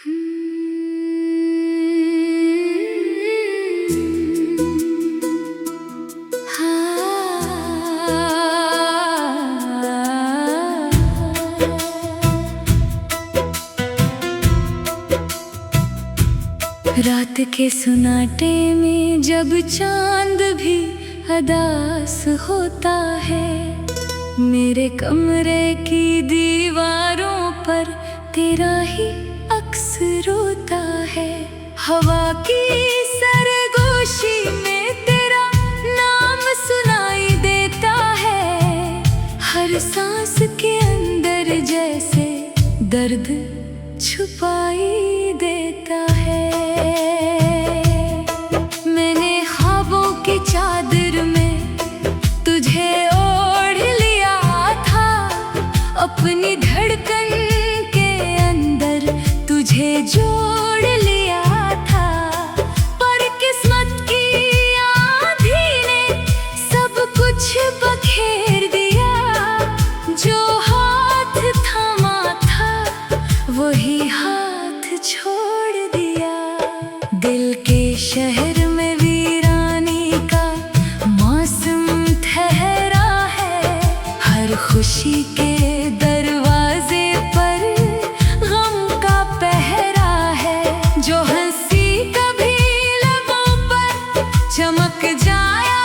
रात के सुनाटे में जब चांद भी अदास होता है, मेरे कमरे की दीवारों पर तेरा ही अक्स रोता है। हवा की सरगोशी में तेरा नाम सुनाई देता है, हर सांस के अंदर जैसे दर्द छुपाई देता है। मैंने ख्वाबों की चादर में तुझे ओढ़ लिया था, अपनी धड़कन के अंदर तुझे जोड़ लिया था, पर किस्मत की आंधी ने सब कुछ बखेर दिया। जो हाथ थामा था वही हाथ छोड़ दिया। दिल के शहर में वीरानी का मौसम ठहरा है, हर खुशी के दरवाजे पर गम का पहरा है। जो हंसी कभी लबों पर चमक जाया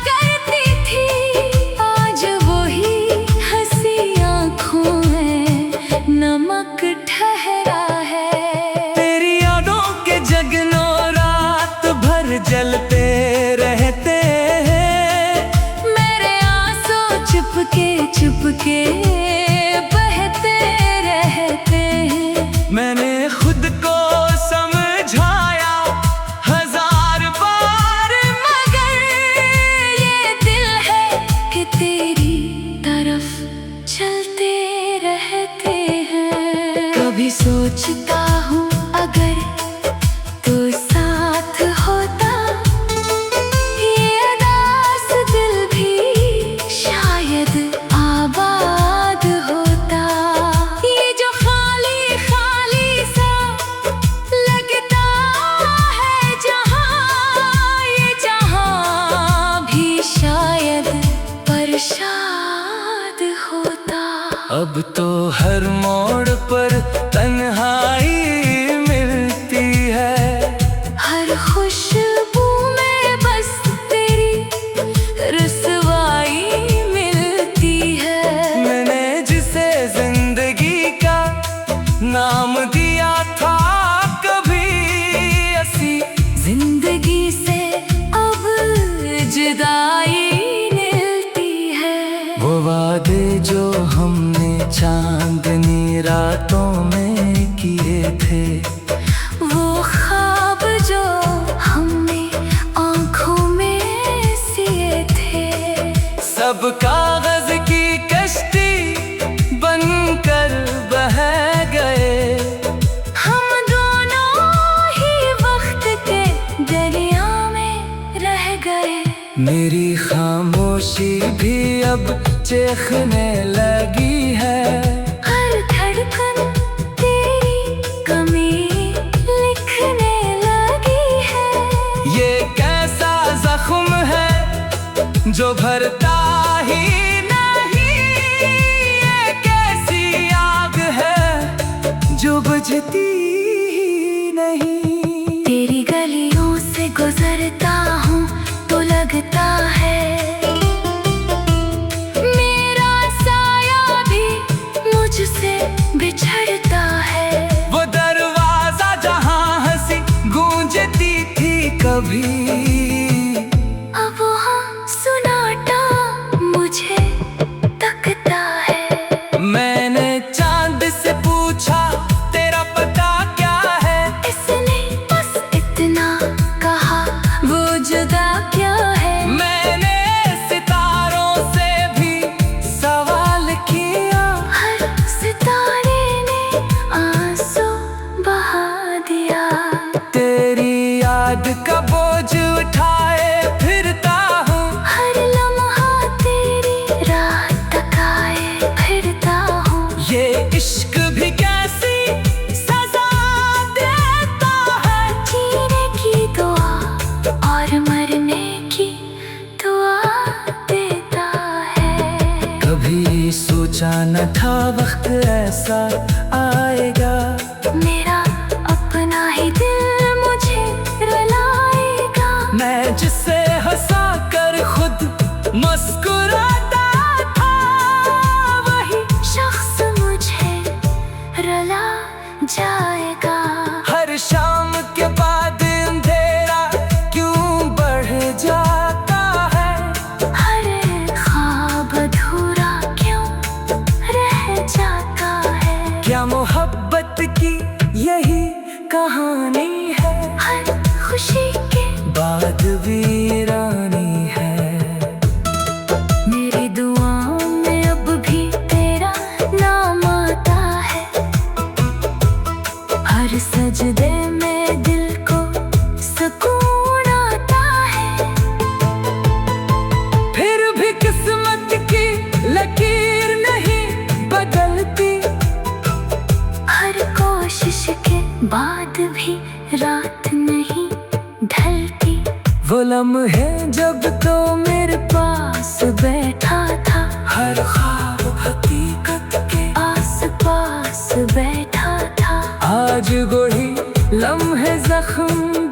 करती थी, आज वही हंसी आँखों में नमक ठहरा है। तेरी यादों के जगनों रात भर जलते रहते हैं, मेरे आंसू चुपके चुपके बहते रहते हैं। मैंने खुद को समझाया हजार बार, मगर ये दिल है कि तेरी तरफ चलते रहते हैं। कभी सोचता हूँ अगर तू साथ होता, ये उदास दिल भी शायद आबाद होता। ये जो खाली खाली सा लगता है जहाँ, ये जहाँ भी शायद बरसात होता। अब तो हर मोड़ पर तन्हाई मिलती है, हर खुशबू में बस तेरी रुसवाई मिलती है। मैंने जिसे जिंदगी का नाम दिया था कभी, ऐसी जिंदगी से अब जुदाई मिलती है। वो वादे जो हमने चांदनी रातों में किए थे, वो ख्वाब जो हमने आँखों में सिए थे, सब कागज की कश्ती बनकर बह गए। हम दोनों ही वक्त के दरिया में रह गए। मेरी खामोशी भी अब चीखने लगी है, हर धड़कन तेरी कमी लिखने लगी है। ये कैसा जख्म है जो भरता ही नहीं, ये कैसी आग है जो बुझती ही नहीं। तेरी गलियों से गुजरता हूँ तो लगता है मेरा साया भी मुझसे बिछड़ता है। वो दरवाजा जहाँ हंसी गूंजती थी कभी, अब वहाँ सुनाटा मुझे तकता है। मैंने चांद से पूछा तेरा पता क्या है, इसने बस इतना कहा, वो जुदा क्या है। मैंने सितारों से भी सवाल किया, हर सितारे ने आंसू बहा दिया। तेरी याद का बोझ उठा जाएगा। हर शाम के बाद अंधेरा क्यों बढ़ जाता है? हर ख्वाब अधूरा क्यों रह जाता है? क्या मोहब्बत की यही कहानी है? हर खुशी के बाद वीरानी है। मेरी दुआओं में अब भी तेरा नाम आता है। हर सजदे में दिल को सुकून आता है। फिर भी किस्मत की लकीर नहीं बदलती। हर कोशिश के बाद भी रात नहीं ढलती। वो लम्हे जब तो मेरे पास बैठा था, हर ख्वाब हकीकत के आस पास बैठा था। आज वही लम्हे जख्म